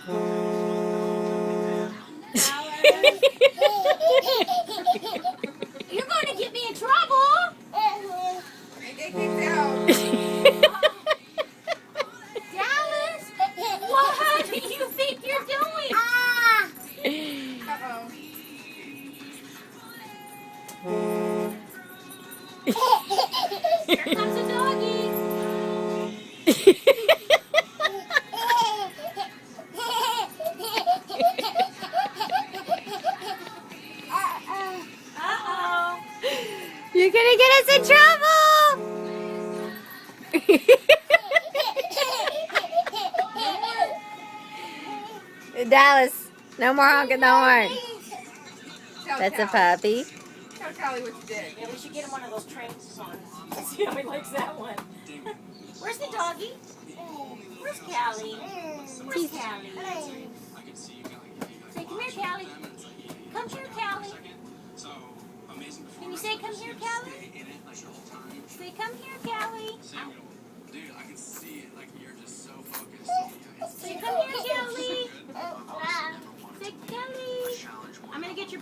You're going to get me in trouble. Get kicked out. Dallas, what do you think you're doing? Uh-oh. Here comes a doggy. Uh-oh. You're gonna get us in trouble! Dallas, no more honking the horn. That's a puppy. Tell Callie what you did. Yeah, we should get him one of those train songs. See how he likes that one. Where's the doggy? Where's Callie? Where's Callie? Say, come here, Callie. Come here, Callie. Can you say, come here, Callie? Say, come here, Callie. Dude, I can see it. Like, you're just so focused.